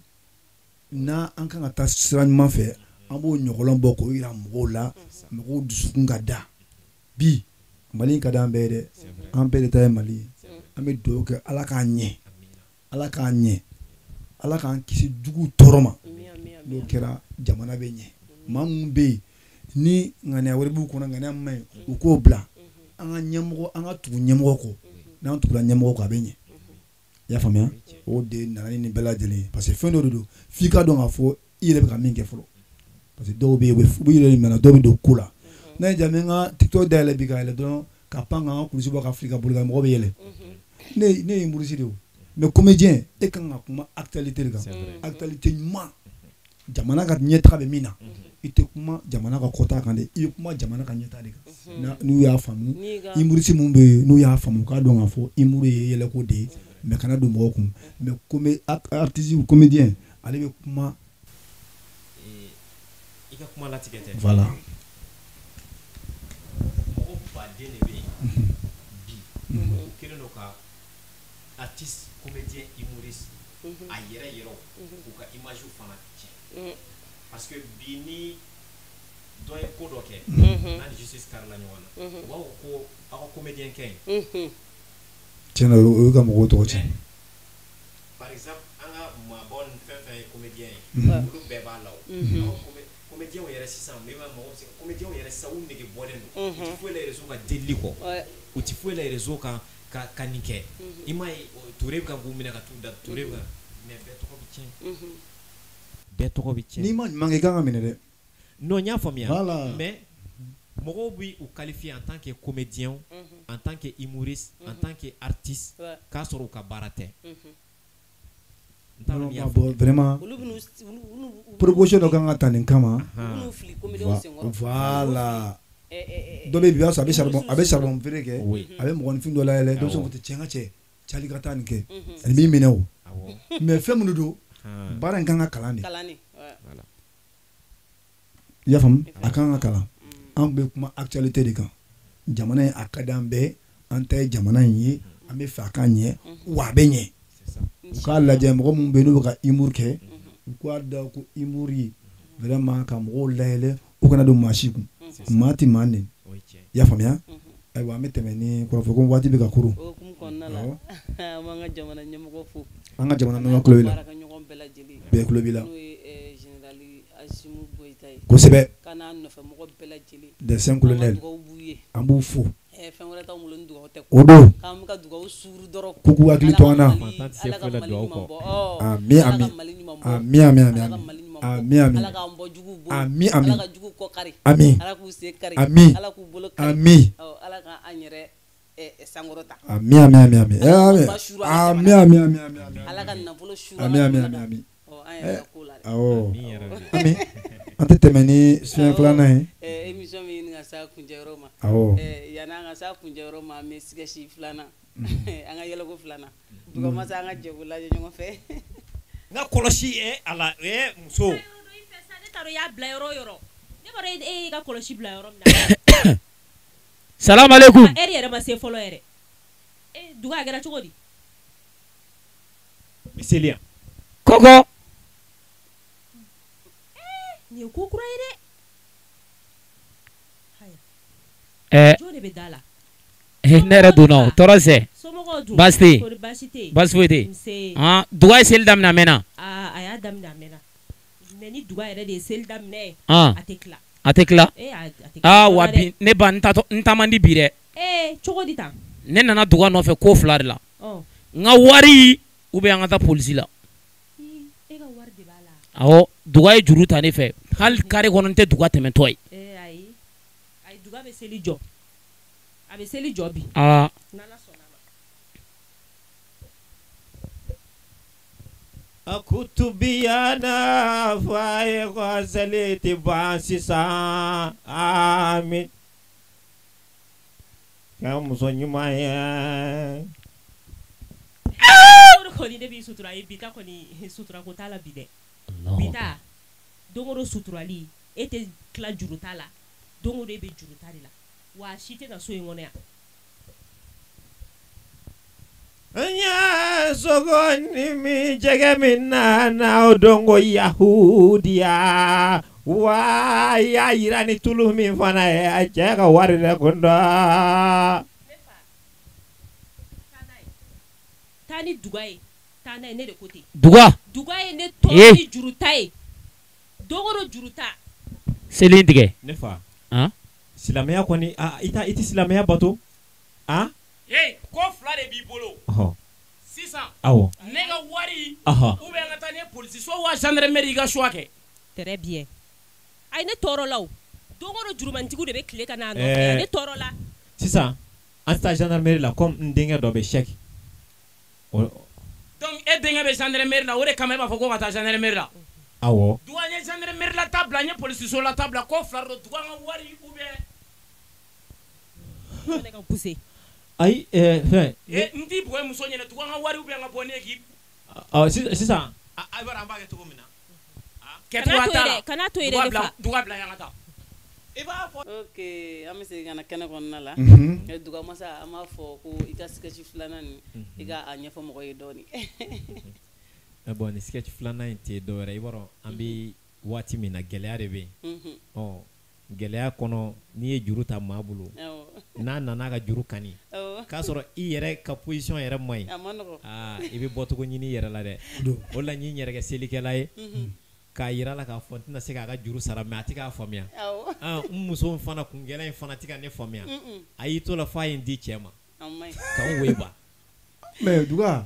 n'a an kan ka taa sira ɲuman fɛ an b'o ɲɔgɔlɔn bɔ k'o yira mɔgɔw la mɔgɔw dusukun ka da bi Mali ka di an bɛɛ ye dɛ an bɛɛ de ta ye Mali ye an bɛ dugawu kɛ Ala k'a ɲɛ Ala k'a ɲɛ Ala k'an kisi juguw tɔɔrɔ ma n'o kɛra jamana bɛ ɲɛ maa minnu bɛ yen ni ŋaniya wɛrɛ b'u kɔnɔ ŋaniya man ɲi u k'o bila an ka ɲɛmɔgɔ an ka tugu ɲɛmɔgɔ kɔ n'an tugula ɲɛmɔgɔ kɔ a bɛ ɲɛ i y'a faamuya o de nana ni nin bɛɛ lajɛlen ye parce que fɛn dɔ de don f'i ka dɔn k'a fɔ i yɛrɛ bɛ ka min kɛ fɔlɔ parce que dɔw bɛ yen u bɛ yɛrɛ minɛ dɔw bɛ don ko la n'a ye jaabi n ka TikTok dayɛlɛ bi ka yɛlɛ dɔrɔn ka pan ka kulusi bɔ ka fili ka boli ka mɔgɔ bɛ yɛlɛ ne ye humoriste de ye mais comédien e kan ka kuma actualité de kan actualité ɲuman jamana ka ɲɛtaga bɛ min na i tɛ kuma jamana ka kɔta kan dɛ i bɛ kuma jamana ka ɲɛtaga de kan n'u y'a faamu humoriste minnu bɛ yen n'u y'a faamu k'a dɔn k'a fɔ humour ye yɛlɛko de ye mais kana don mɔgɔw kun mais artiste ou comédien ale bɛ kuma i ka kuma latigɛ tɛ voilà mɔgɔ baden de bɛ yen bi o kɛlen don ka artiste comédien humoriste a yɛrɛ k'u ka image fana tiɲɛ parce que bi ni dɔ ye ko dɔ kɛ n'a ni justice karila ɲɔgɔn na u b'a fɔ ko aw ka comédien kɛ yen tiɲɛna o ye ka mɔgɔw tɔgɔ tiɲɛ par exemple an ka maabɔ ni fɛn fɛn ye comédien ye olu bɛɛ b'a la o comédien yɛrɛ sisan mais mɔgɔw se comédien yɛrɛ sisan u nege bɔlen don u tɛ foyi la réseau ka delili kɔ u tɛ foyi la réseau ka nin kɛ i m'a ye Touré bɛ ka k'u minɛ ka t'u da Touré bɛ mais bɛɛ tɔgɔ bɛ tiɲɛ bɛɛ tɔgɔ bɛ tiɲɛ n'i ma ɲuman kɛ i kan ka minɛ dɛ non n y'a faamuya mais mɔgɔw b'i u qualifier en tant que comédien en tant que humoriste en tant que artiste k'a sɔrɔ u ka baara tɛ vraiment proposition dɔ kan ka ta nin kama voilà dɔ bɛ bi a bɛ charbon feere kɛ a bɛ mɔgɔninfin dɔ layɛlɛ denmisɛnw tɛ cɛ n ka cɛ cali ka taa nin kɛ ani min minɛ o mais fɛn minnu don baara in kan ka kalan de i y'a faamu a kan ka kalan an bɛ kuma actualité de kan jamana in a ka di an bɛɛ an ta ye jamana in ye an bɛ fɛ a ka ɲɛ wa a bɛ ɲɛ u k'a lajɛ mɔgɔ minnu bɛ yen n'u bɛ ka humour kɛ u k'a da ko humour ye vraiment ka mɔgɔw layɛlɛ u kana don maa si kun maa tɛ maa nɛni i y'a faamuya ayiwa an bɛ tɛmɛ ni kɔrɔfɔ ko waati bɛ ka kurun o hukumu kɔnɔna la an b'an ka jamana ɲɛmɔgɔ fo an ka jamana ɲɛmɔgɔ tulo b'i la baarakɛɲɔgɔn bɛɛ lajɛlen bɛɛ tulo b'i la n'o ye général Asimu Goyita ye kosɛbɛ ka n'a nɔfɛmɔgɔ bɛɛ lajɛlen des 5 colonels dugawu b'u ye an b'u fo fɛn wɛrɛ t'anw bolo ni dugawu tɛ o don k'an bɛ ka dugawu suuru dɔrɔn k'u k'u hakili to an na Ala ka Mali ɲuman bɔ ami ami ami ami ami ami ami Ala k'an bɔ juguw bolo ami ami Ala ka juguw kɔ kari ami Ala k'u sen kari ami Ala k'u bolo kari ami Ala k'an yɛrɛ sankɔrɔta ami ami ami ami ami ami ami ami Ala ka nafolo suuru ami ami ami ami an yɛrɛ ko la awɔ ami an tɛ tɛmɛ ni fiɲɛ filanan ye émission min ɲini ka se a kuncɛyɔrɔ ma awɔ yanni an ka se a kuncɛyɔrɔ ma an bɛ sikɛsi filanan an ka yɛlɛko filanan dugumasa an ka jɛko lajɛ ɲɔgɔn fɛ n ka kɔlɔsi a la muso ne t'a dɔn i y'a bila yɔrɔ o yɔrɔ ne b'a dɔn e y'i ka kɔlɔsi bila yɔrɔ min na salamu aleykum eri yɛrɛ ma se fɔlɔ yɛrɛ dugu a kɛra cogo di miseliya kɔkɔ nin ye ko kura ye dɛ jɔn de bɛ da la ne yɛrɛ donna o tɔɔrɔ sɛ somɔgɔw dun baasi tɛ yen kɔri baasi tɛ yen baasi foyi tɛ nse yen duga ye seli daminɛ a mɛnna a y'a daminɛ a mɛnna mais ni duga yɛrɛ de ye seli daminɛ a tɛ tila a tɛ tila a tɛ tila wa bi ne ba n ta man di bi dɛ cogo di tan ne nana duga nɔfɛ ko fila de la n ka wari ou bien an ka taa polisi la e ka wari de b'a la awɔ duga ye juru ta ne fɛ hali kare kɔnɔ n tɛ duga tɛmɛtɔ ye ayi duga bɛ seli jɔ a bɛ seli jɔ bi n'Ala sɔnna a kutubiyana fa ye ko seli tɛ ban sisan amin ka muso ɲuman ye kɔni ne b'i sutura ye bi ta kɔni sutura ko t'a la bi dɛ bi ta don o don suturali e tɛ tila juru ta la don o don e bɛ juru ta de la wa si tɛ na so in kɔnɔ yan nya sogo ni mi jɛgɛ min nana o don ko yahudiya wa y'a yira ni tulu min fana ye a cɛ ka wari de kun dɔ taa ni duga ye taa n'a ye ne de ko ten duga ye ne tɔɔrɔ ni juru ta ye don o don juru ta seli tigɛ ne fa silamɛya kɔni i tɛ silamɛya bato ko fila de b'i bolo sisan awɔ ne ka wari ou bien n ka taa ne polisi so wa gendarmerie i ka choix kɛ très bien ayi ne tɔɔrɔ la o don o don jurumantigiw de bɛ tile ka n'a nɔfɛ ne tɔɔrɔ la sisan an tɛ taa gendarmerie la comme n denkɛ dɔ bɛ chèque donc e denkɛ bɛ gendarmerie la o de kama e b'a fɔ ko ka taa gendarmerie la awɔ duga n ye gendarmerie la ta bila n ye polisi so la ta bila ko fila don duga n ka wari ou bien ne ka poussé ayi fɛn n t'i bugɔ muso ɲɛna duga n ka wari ou bien n ka bɔ ne k'i sisan a b'a dɔn an b'a kɛ cogo min na kana to yɛrɛ de fa duga bila yan ka taa i b'a fɔ ok an bɛ segin ka na kɛnɛ kɔnɔna la dugamasa an b'a fɔ ko i ka sketch filanan nin i ka a ɲɛfɔ mɔgɔ ye dɔɔni bon ni sketch filanan in tɛ dɔwɛrɛ i b'a dɔn an bɛ waati min na gɛlɛya de bɛ yen gɛlɛya kɔnɔ n'i ye juru ta maa bolo n'a nana ka juru kani k'a sɔrɔ i yɛrɛ ka position yɛrɛ ma ɲi i bɛ bɔcogo ɲini i yɛrɛ la dɛ o la n y'i yɛrɛ kɛ selikɛla ye k'a yira la k'a fɔ n tɛna se k'a ka juru sara mais a tɛ k'a faamuya n muso fana kun gɛlɛn in fana tɛ ka ne faamuya a y'i to la f'a ye n di cɛ ma ka n woyi ba mais duga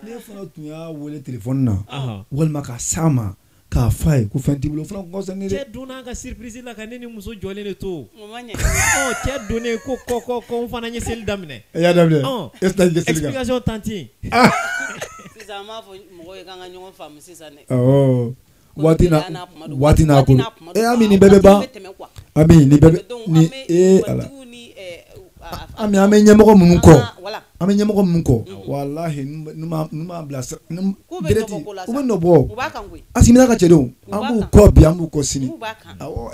ne fana tun y'a wele téléphone na walima ka s'a ma k'a f'a ye ko fɛn t'i bolo o fana concerné dɛ cɛ donna an ka surprise la ka ne ni muso jɔlen de to cɛ donnen ko ko n fana ye seli daminɛ e y'a daminɛ est-ce que seli kan explication tanti sisan an b'a fɔ mɔgɔw ye k'an ka ɲɔgɔn faamu sisan dɛ waati na ko ami nin bɛɛ bɛ ban Ami ni bɛ ni ala ami ame ɲɛmɔgɔ minnu kɔ an bɛ ɲɛmɔgɔ minnu kɔ walahi numa bila direct u bɛ nɔ bɔ asimina ka cɛdenw an b'u kɔ bi an b'u kɔ sini awɔ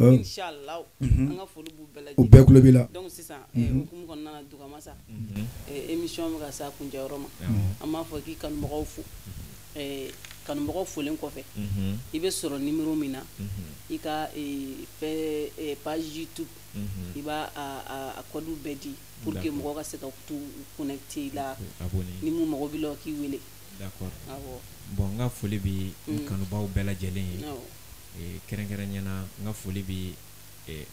inshallah an ka foli b'u bɛɛ lajɛlen u bɛɛ kulo b'i la donc sisan hukumu kɔnɔna na Dugamasa émission bɛ ka s'a kuncɛyɔrɔ ma an b'a fɔ k'i kanubagaw fo kanubagaw folen kɔfɛ i bɛ sɔrɔ numéro min na i ka page YouTube i b'a a code bɛɛ di pour que mɔgɔw ka se ka tu connecter la ni mun mɔgɔ b'i la k'i wele d'accord bon n ka foli bɛ kanubaw bɛɛ lajɛlen ye kɛrɛnkɛrɛnnenya n ka foli bɛ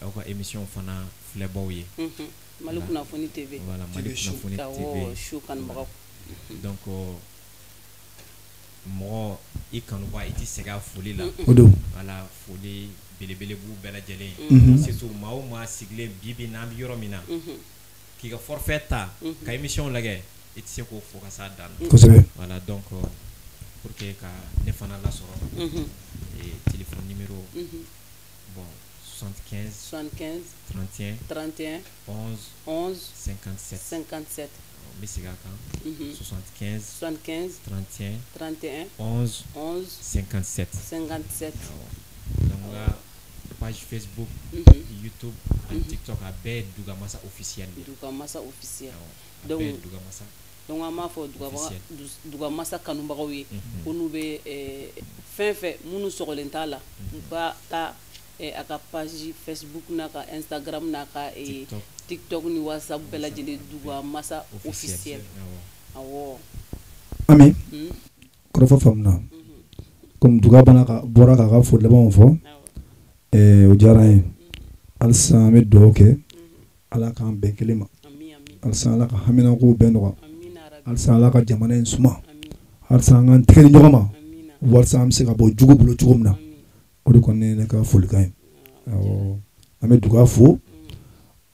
aw ka émission fana filɛbaw ye Mali Kunnafoni TV voilà Mali Kunnafoni TV show kanubagaw donc mɔgɔ i kanuba i tɛ sɛgɛn a foli la voilà foli belebele b'u bɛɛ lajɛlen ye surtout maa o maa sigilen bi n'an bɛ yɔrɔ min na k'i ka forfait ta ka émission lajɛ i tɛ se k'o fɔ ka s'a dan na kosɛbɛ voilà donc pour que ka ne fana lasɔrɔ téléphone numéro bon 75 31 11 57 n bɛ segin a kan 75 31 11 57 donc n ka page Facebook YouTube ani TikTok a bɛɛ ye Dugamasa officiel donc an b'a fɔ Dugamasa kanubagaw ye ko n'u bɛ fɛn fɛn minnu sɔgɔlen t'a la u ka taa a ka page Facebook n'a ka Instagram n'a ka TikTok ni WhatsApp bɛɛ lajɛlen Dugamasa officiel awɔ ami kɔrɔfɔ faamuna comme Duga bɔra k'a ka foli labanw fɔ o diyara n ye halisa an bɛ dugawu kɛ ala k'an bɛn kelen ma halisa ala ka haminakow bɛɛ nɔgɔya halisa ala ka jamana in suma halisa an k'an tɛgɛ di ɲɔgɔn ma walasa an bɛ se ka bɔ jugu bolo cogo min na o de kɔni ye ne ka folikan ye awɔ an bɛ Duga fo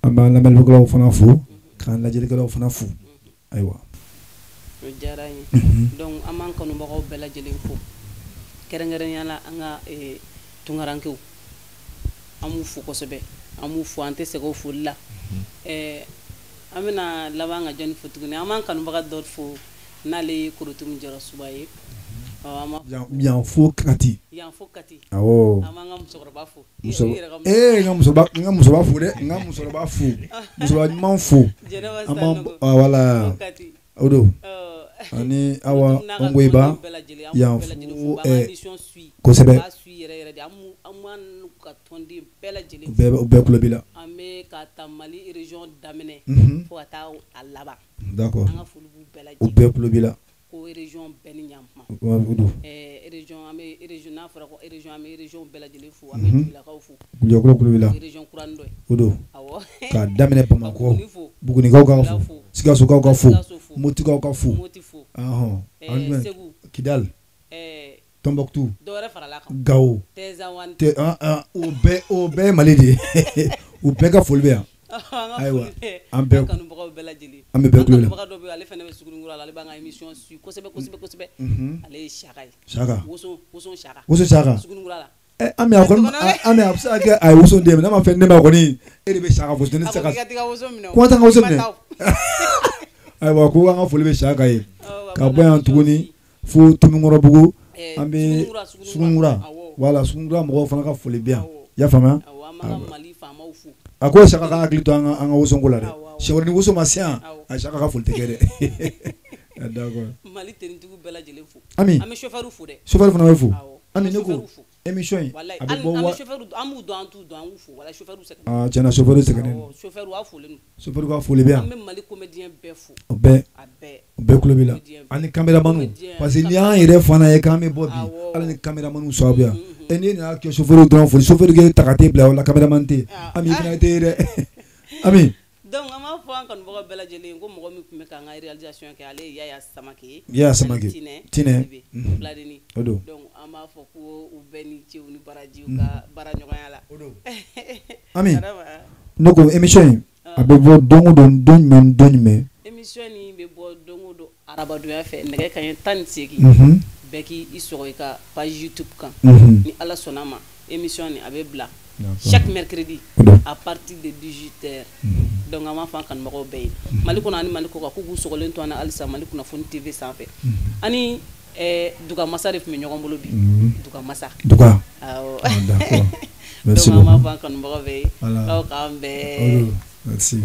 an b'an lamɛnnikɛlaw fana fo k'an lajɛlikɛlaw fana fo ayiwa o diyara n ye donc an b'an kanubagaw bɛɛ lajɛlen fo kɛrɛnkɛrɛnnenya la an ka tunkarankew an b'u fo kosɛbɛ an b'u fo an tɛ sɛgɛn o foli la an bɛna laban ka jɔnni fo tuguni an b'an kanubaga dɔ fo n'ale ye Korotumu Jarasuba ye yan fo Kati awɔ an b'an ka musokɔrɔba fo n ka musokɔrɔba fo dɛ n ka musokɔrɔba fo musokɔrɔba ɲuman fo an b'an voilà o don ani awa Ongoiba yan fo kosɛbɛ u bɛɛ kulo b'i la an bɛ ka ta Mali région daminɛ fo ka taa a laban d'accord an ka foli b'u bɛɛ lajɛlen u bɛɛ kulo b'i la ko région bɛɛ ni ɲankuma région an bɛ région n'a fɔra ko région an bɛ région bɛɛ lajɛlen fo an bɛ Jigilakaw fo Kulijakɔrɔ kulo b'i la région kurani dɔ ye o don awɔ k'a daminɛ Bamakɔ Bugunikaw ka fo Sikasokaw ka fo Motikaw ka fo Segu Kidal Tombouctou dɔwɛrɛ farala kan Gao o bɛɛ ye Mali de ye u bɛɛ ka foli bɛ yan ayiwa an bɛɛ kanubagaw bɛɛ lajɛlen an bɛ bɛɛ kulo la kanubaga dɔ bɛ ale fana bɛ Sugunikura la ale b'an ka émission suit kosɛbɛ ale ye Saka ye Woson Saka Sugunikura la an bɛ a bɛ se ka kɛ a ye woson den n'a ma fɛn ne ma kɔni e de bɛ Saka fo ne tɛ se ka kuma tɛ an ka woson minɛ ayiwa ko an ka foli bɛ Saka ye ka bɔ yan tuguni fo Tomikɔrɔbugu an bɛ Sugunikura wala Sugunikura mɔgɔw fana ka foli bɛ yan i y'a faamuya a ko Saka ka hakili to an ka wosonko la dɛ sɛwɛrɛ ni woson ma se yan a Saka ka foli tɛ kɛ dɛ d'accord Mali tenitigiw bɛɛ lajɛlen fo Ami an bɛ chauffeur fo dɛ chauffeur fana bɛ fo Ami ne ko émission in a bɛ bɔ an b'u dɔn an t'u dɔn an b'u fo wala chauffeur sɛgɛnnen tiɲɛna chauffeur sɛgɛnnen don chauffeur a folen don chauffeur ka foli bɛ yan an bɛ Mali comédien bɛɛ fo u bɛɛ kulo b'i la ani caméraman parce que n'i y'an yɛrɛ fana ye k'an bɛ bɔ bi hali ni caméraman sababu yan n'i nana kɛ chauffeur dɔrɔn foli chauffeur kɛ ta ka t'e bila o la caméraman tɛ Ami i fana tɛ ye dɛ Ami donc an b'a fɔ an kanubaga bɛɛ lajɛlen ko mɔgɔ min tun bɛ k'an ka réalisation kɛ ale ye Yaya Samake Tinɛ Biladeni o don donc an b'a fɔ ko u bɛɛ ni cɛw ni barajiw ka baara ɲɔgɔnya la o don Ami ne ko émission in a bɛ bɔ don o don jumɛn émission in bɛ bɔ don o don arabadonya fɛ nɛgɛ kanɲɛ 18 bɛɛ k'i sɔgɔ i ka page YouTube kan ni ala sɔnna ma émission ni a bɛ bila chaque mercredi à partir de 18h donc an b'a fɔ an kanubagaw bɛɛ ye Mali kɔnɔ ani Mali kɔ kan k'u k'u sɔgɔlen to an na halisa Mali kunnafoni TV sanfɛ ani Duga Masa de tun bɛ ɲɔgɔn bolo bi Duga Masa Duga awɔ d'accord merci beaucoup donc an b'a fɔ an kanubagaw bɛɛ ye aw k'an bɛɛ merci